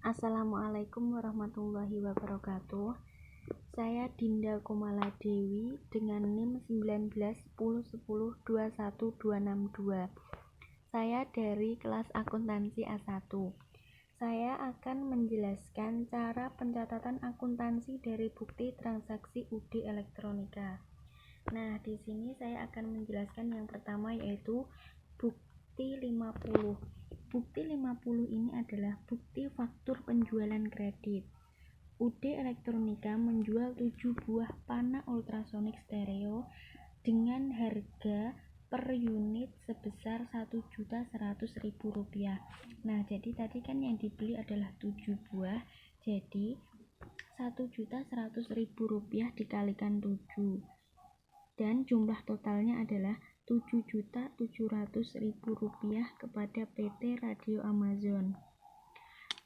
Assalamualaikum warahmatullahi wabarakatuh. Saya Dinda Kumala Dewi dengan NIM 191010216262. Saya dari kelas akuntansi A1. Saya akan menjelaskan cara pencatatan akuntansi dari bukti transaksi UD elektronika. Nah, di sini saya akan menjelaskan yang pertama yaitu bukti 50. Bukti 50 ini adalah bukti faktur penjualan kredit. UD Elektronika menjual 7 buah panah ultrasonik stereo dengan harga per unit sebesar Rp1.100.000. Nah, jadi tadi kan yang dibeli adalah 7 buah, jadi Rp1.100.000 dikalikan 7. Dan jumlah totalnya adalah Rp7.700.000 kepada PT Radio Amazon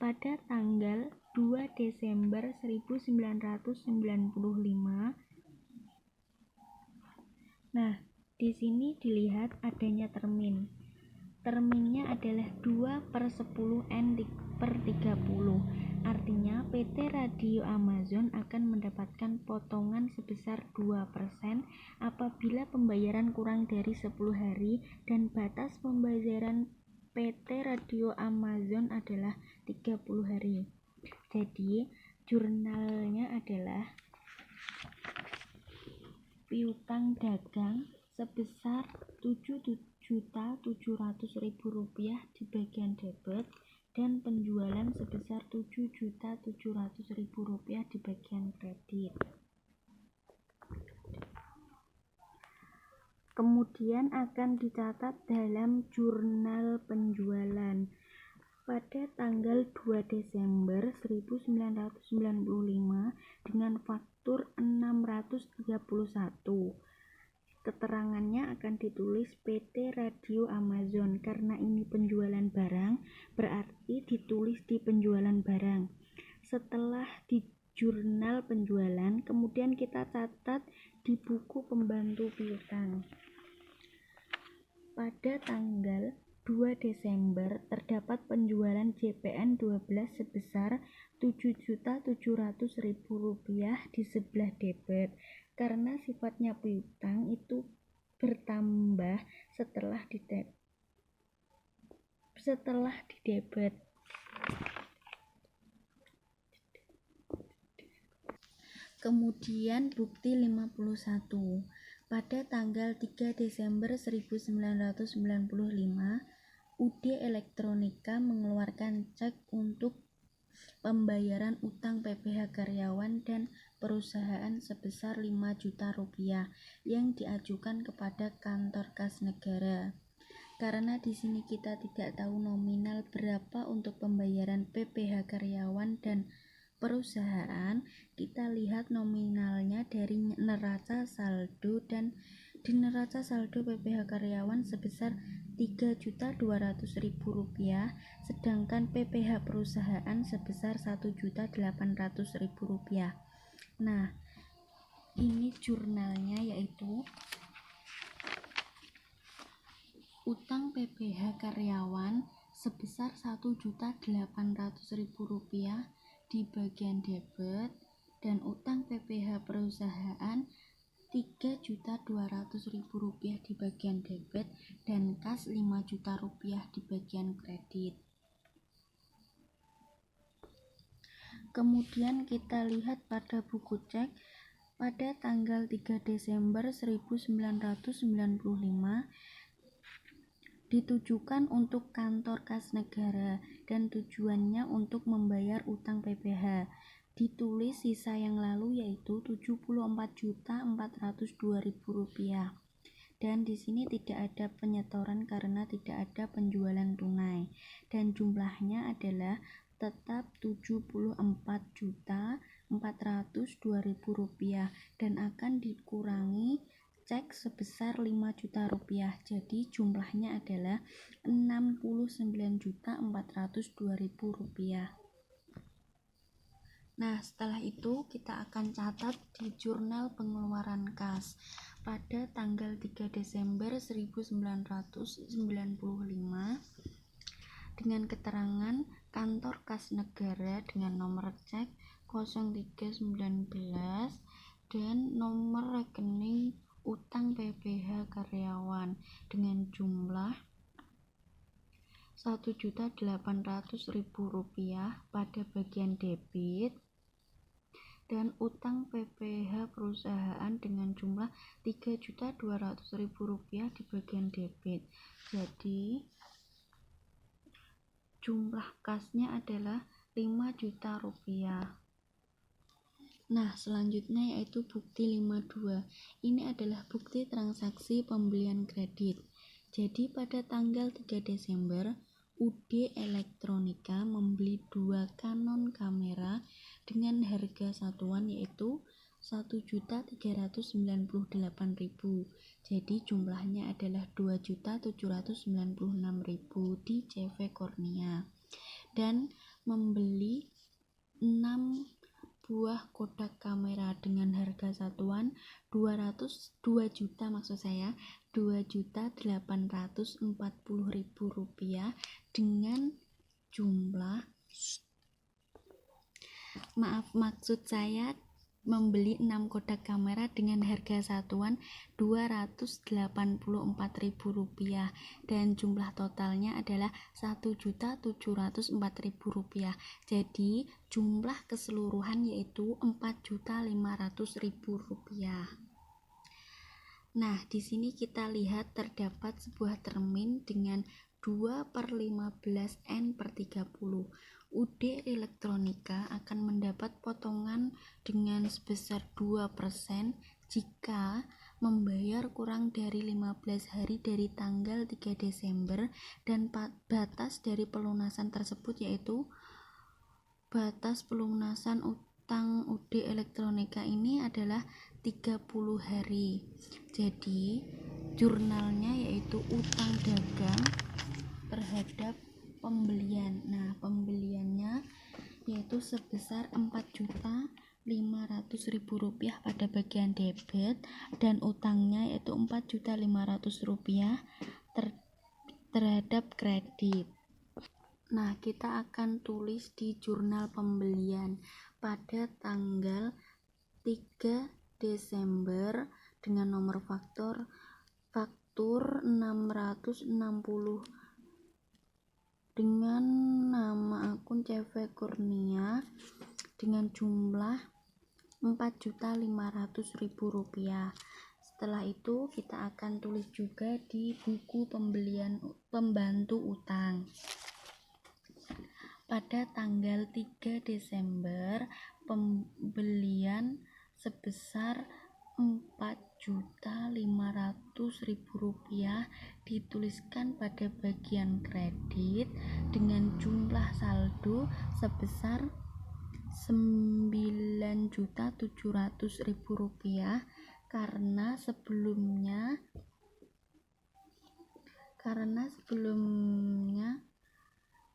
pada tanggal 2 Desember 1995. Nah, di sini dilihat adanya termin. Terminnya adalah 2/10N/30. Artinya PT Radio Amazon akan mendapatkan potongan sebesar 2% apabila pembayaran kurang dari 10 hari dan batas pembayaran PT Radio Amazon adalah 30 hari. Jadi, jurnalnya adalah piutang dagang sebesar Rp7.700.000 di bagian debit dan penjualan sebesar Rp7.700.000 di bagian kredit. Kemudian akan dicatat dalam jurnal penjualan pada tanggal 2 Desember 1995 dengan faktur 631. Keterangannya akan ditulis PT Radio Amazon. Karena ini penjualan barang, berarti ditulis di penjualan barang. Setelah di jurnal penjualan, kemudian kita catat di buku pembantu piutang. Pada tanggal 2 Desember terdapat penjualan JPN 12 sebesar Rp7.700.000 di sebelah debit. Karena sifatnya piutang itu bertambah setelah didebit. Kemudian bukti 51. Pada tanggal 3 Desember 1995, UD Elektronika mengeluarkan cek untuk pembayaran utang PPh karyawan dan perusahaan sebesar Rp5 juta yang diajukan kepada kantor kas negara. Karena di sini kita tidak tahu nominal berapa untuk pembayaran PPh karyawan dan perusahaan, kita lihat nominalnya dari neraca saldo, dan di neraca saldo PPh karyawan sebesar Rp3.200.000, sedangkan PPh perusahaan sebesar Rp1.800.000. Nah, ini jurnalnya yaitu utang PPh karyawan sebesar Rp1.800.000 di bagian debit dan utang PPh perusahaan Rp3.200.000 di bagian debit dan kas Rp5 juta di bagian kredit. Kemudian kita lihat pada buku cek pada tanggal 3 Desember 1995 ditujukan untuk kantor kas negara dan tujuannya untuk membayar utang PPh. Ditulis sisa yang lalu yaitu Rp74.402.000. Dan di sini tidak ada penyetoran karena tidak ada penjualan tunai. Dan jumlahnya adalah tetap Rp74.402.000 dan akan dikurangi cek sebesar Rp5 juta. Jadi jumlahnya adalah Rp69.402.000. Nah, setelah itu kita akan catat di jurnal pengeluaran kas pada tanggal 3 Desember 1995 dengan keterangan Kantor Kas Negara dengan nomor cek 0319 dan nomor rekening utang PPh karyawan dengan jumlah Rp1.800.000 pada bagian debit dan utang PPh perusahaan dengan jumlah Rp3.200.000 di bagian debit. Jadi jumlah kasnya adalah Rp5 juta. Nah, selanjutnya yaitu bukti 52. Ini adalah bukti transaksi pembelian kredit. Jadi pada tanggal 3 Desember, UD Elektronika membeli 2 Canon kamera dengan harga satuan yaitu Rp1.398.000. Jadi jumlahnya adalah Rp2.796.000 di CV Cornea. Dan membeli 6 buah kodak kamera dengan harga satuan Rp2.840.000 dengan jumlah membeli 6 kodak kamera dengan harga satuan Rp284.000 dan jumlah totalnya adalah Rp1.704.000. Jadi jumlah keseluruhan yaitu Rp4.500.000. Nah, di sini kita lihat terdapat sebuah termin dengan 2/15N/30. UD Elektronika akan mendapat potongan dengan sebesar 2% jika membayar kurang dari 15 hari dari tanggal 3 Desember dan batas dari pelunasan tersebut yaitu batas pelunasan utang UD Elektronika ini adalah 30 hari. Jadi jurnalnya yaitu utang dagang terhadap pembelian. Nah, pembeliannya yaitu sebesar Rp4.500.000 pada bagian debit dan utangnya yaitu Rp4.500.000 terhadap kredit. Nah, kita akan tulis di jurnal pembelian pada tanggal 3 Desember dengan nomor faktur 660 dengan nama akun CV Kurnia dengan jumlah Rp4.500.000. Setelah itu kita akan tulis juga di buku pembelian pembantu utang. Pada tanggal 3 Desember pembelian sebesar Rp4.500.000 dituliskan pada bagian kredit dengan jumlah saldo sebesar Rp9.700.000 karena sebelumnya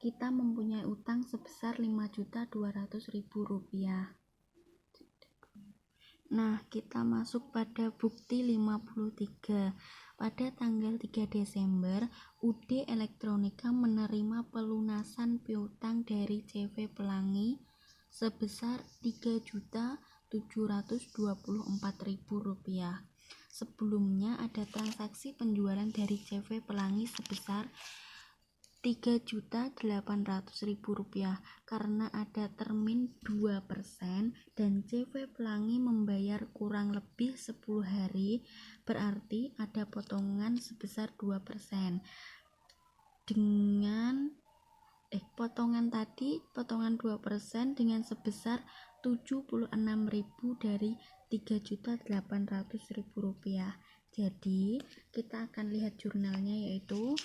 kita mempunyai utang sebesar Rp5.200.000. Nah, kita masuk pada bukti 53. Pada tanggal 3 Desember, UD Elektronika menerima pelunasan piutang dari CV Pelangi sebesar Rp3.724.000. Sebelumnya ada transaksi penjualan dari CV Pelangi sebesar Rp3.800.000 karena ada termin 2% dan CV Pelangi membayar kurang lebih 10 hari, berarti ada potongan sebesar 2%. Potongan 2% dengan sebesar Rp76.000 dari Rp3.800.000. Jadi kita akan lihat jurnalnya yaitu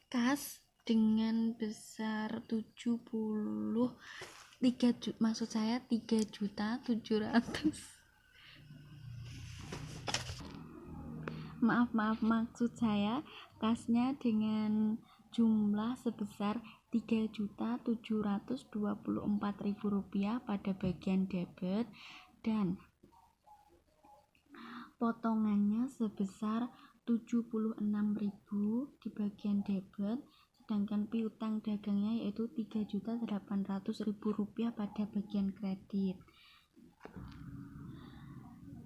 kas dengan besar 3.700.000. Maksud saya kasnya dengan jumlah sebesar Rp3.724.000 pada bagian debit dan potongannya sebesar 76.000 di bagian debit, sedangkan piutang dagangnya yaitu Rp3.800.000 pada bagian kredit.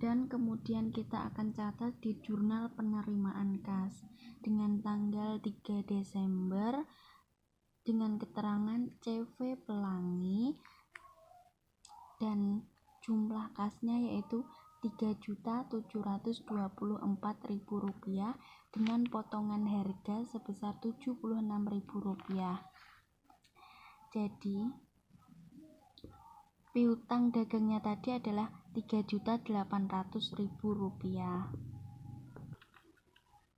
Dan kemudian kita akan catat di jurnal penerimaan kas dengan tanggal 3 Desember dengan keterangan CV Pelangi dan jumlah kasnya yaitu Rp3.724.000 dengan potongan harga sebesar Rp76.000. Jadi piutang dagangnya tadi adalah Rp3.800.000.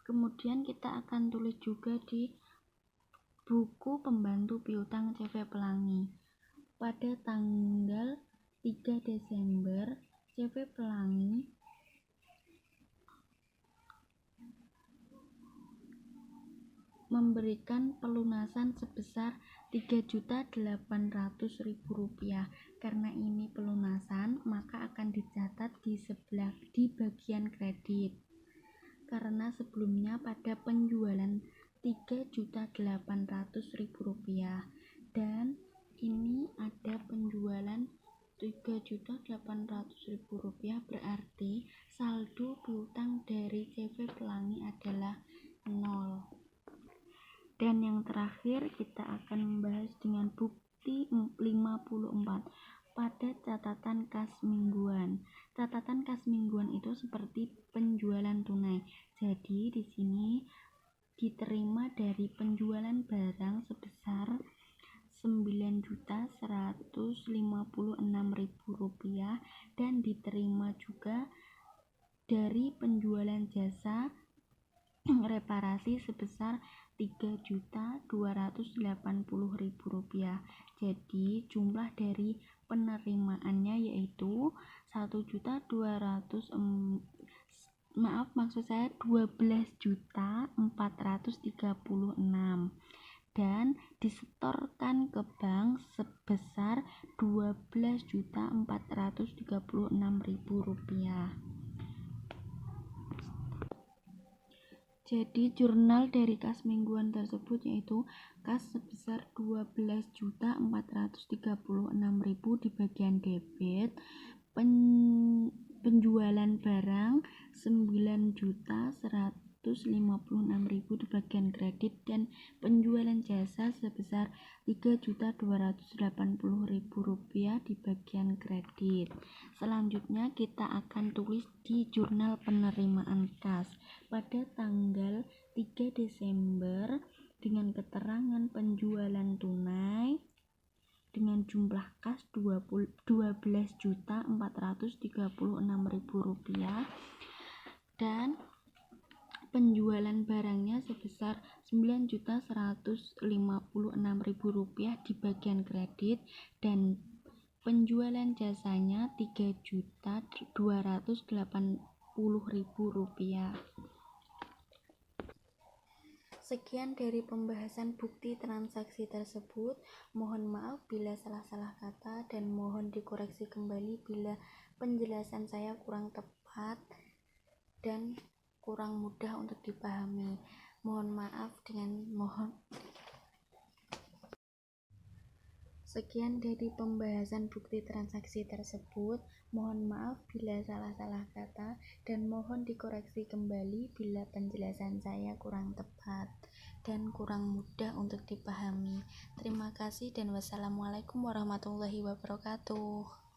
Kemudian kita akan tulis juga di buku pembantu piutang CV Pelangi pada tanggal 3 Desember CV Pelangi memberikan pelunasan sebesar Rp3.800.000. Karena ini pelunasan, maka akan dicatat di bagian kredit. Karena sebelumnya pada penjualan Rp3.800.000 dan ini ada penjualan Rp3.800.000, berarti saldo piutang dari CV Pelangi adalah 0. Dan yang terakhir kita akan membahas dengan bukti 54 pada catatan kas mingguan. Catatan kas mingguan itu seperti penjualan tunai. Jadi di sini diterima dari penjualan barang sebesar Rp9.156.000 dan diterima juga dari penjualan jasa reparasi sebesar Rp3.280.000. Jadi jumlah dari penerimaannya yaitu 12.436 dan disetorkan ke bank sebesar Rp12.436.000. Jadi jurnal dari kas mingguan tersebut yaitu kas sebesar Rp12.436.000 di bagian debit, penjualan barang Rp9.156.000 di bagian kredit dan penjualan jasa sebesar Rp3.280.000 di bagian kredit. Selanjutnya kita akan tulis di jurnal penerimaan kas pada tanggal 3 Desember dengan keterangan penjualan tunai dengan jumlah kas Rp12.436.000 dan penjualan barangnya sebesar Rp9.156.000 di bagian kredit dan penjualan jasanya Rp3.280.000. Sekian dari pembahasan bukti transaksi tersebut. Mohon maaf bila salah-salah kata dan mohon dikoreksi kembali bila penjelasan saya kurang tepat dan kurang mudah untuk dipahami. Sekian dari pembahasan bukti transaksi tersebut. Mohon maaf bila salah-salah kata dan mohon dikoreksi kembali bila penjelasan saya kurang tepat dan kurang mudah untuk dipahami. Terima kasih dan wassalamualaikum warahmatullahi wabarakatuh.